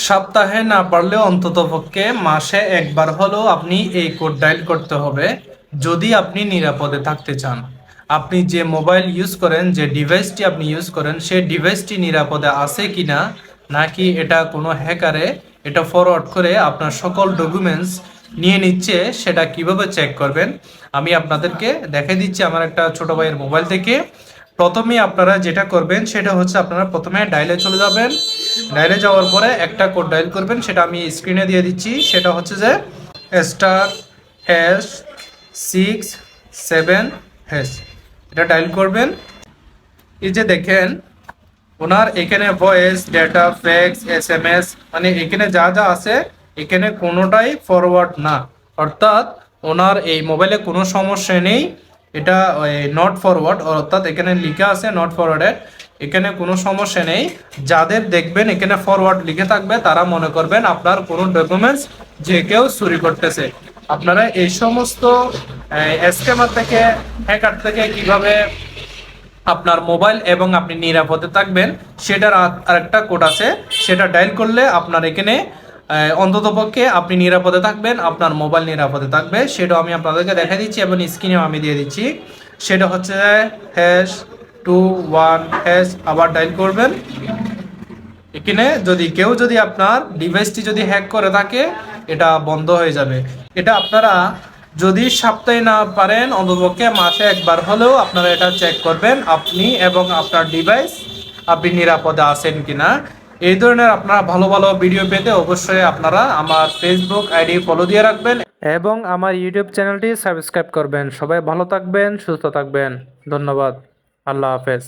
সপ্তাহে না পারলেও অন্ততপক্ষে মাসে একবার হলেও আপনি এই কোড ডায়াল করতে হবে যদি আপনি নিরাপদে থাকতে চান। আপনি যে মোবাইল ইউজ করেন, যে ডিভাইসটি আপনি ইউজ করেন, সেই ডিভাইসটি নিরাপদে আছে কিনা, নাকি এটা কোনো হ্যাকারে এটা ফরওয়ার্ড করে আপনার সকল ডকুমেন্টস নিয়ে নিচ্ছে, সেটা কিভাবে চেক করবেন আমি আপনাদেরকে দেখে দিচ্ছি আমার একটা ছোট ভাইয়ের মোবাইল থেকে। প্রথমে আপনারা যেটা করবেন সেটা হচ্ছে আপনারা প্রথমে ডায়ালে চলে যাবেন। ডায়ালে যাওয়ার পরে একটা কোড ডায়াল করবেন, সেটা আমি স্ক্রিনে দিয়ে দিচ্ছি। সেটা হচ্ছে যে *#6 7#। এটা ডায়াল করবেন। এই যে দেখেন ওনার এখানে ভয়েস, ডেটা, ফ্যাক্স, SMS, মানে এখানে যা যা আছে এখানে কোনোটাই ফরওয়ার্ড না, অর্থাৎ ওনার এই মোবাইলে কোনো সমস্যা নেই। এটা নট ফরওয়ার্ড, অর্থাৎ এখানে লেখা আছে নট ফরওয়ার্ডেড, এখানে কোনো সমস্যা নেই। যাদের দেখবেন এখানে ফরওয়ার্ড লিখে থাকবে তারা মনে করবেন আপনার কোনো ডকুমেন্টস যে কেউ চুরি করতেছে। আপনারা এই সমস্ত স্ক্যামার থেকে, হ্যাকার থেকে কিভাবে আপনার মোবাইল এবং আপনি নিরাপদে থাকবেন সেটার আরেকটা কোড আছে, সেটা ডায়াল করলে আপনার এখানে অন্ততপক্ষে আপনি নিরাপদে থাকবেন, আপনার মোবাইল নিরাপদে থাকবে। সেটা আমি আপনাদেরকে দেখা দিচ্ছি এবং স্ক্রিনেও আমি দিয়ে দিচ্ছি। সেটা হচ্ছে #21#, আবার ডায়াল করবেন। এখানে যদি আপনার ডিভাইসটি যদি হ্যাক করে থাকে এটা বন্ধ হয়ে যাবে। এটা আপনারা যদি সপ্তাহে না পারেন অন্ততপক্ষে মাসে একবার হলেও আপনারা এটা চেক করবেন আপনি এবং আপনার ডিভাইস আপনি নিরাপদে আছেন কিনা। এই ধরনের আপনারা ভালো ভালো ভিডিও পেতে অবশ্যই আপনারা আমার ফেসবুক আইডি ফলো দিয়ে রাখবেন এবং আমার ইউটিউব চ্যানেলটি সাবস্ক্রাইব করবেন। সবাই ভালো থাকবেন, সুস্থ থাকবেন। ধন্যবাদ। আল্লাহ হাফেজ।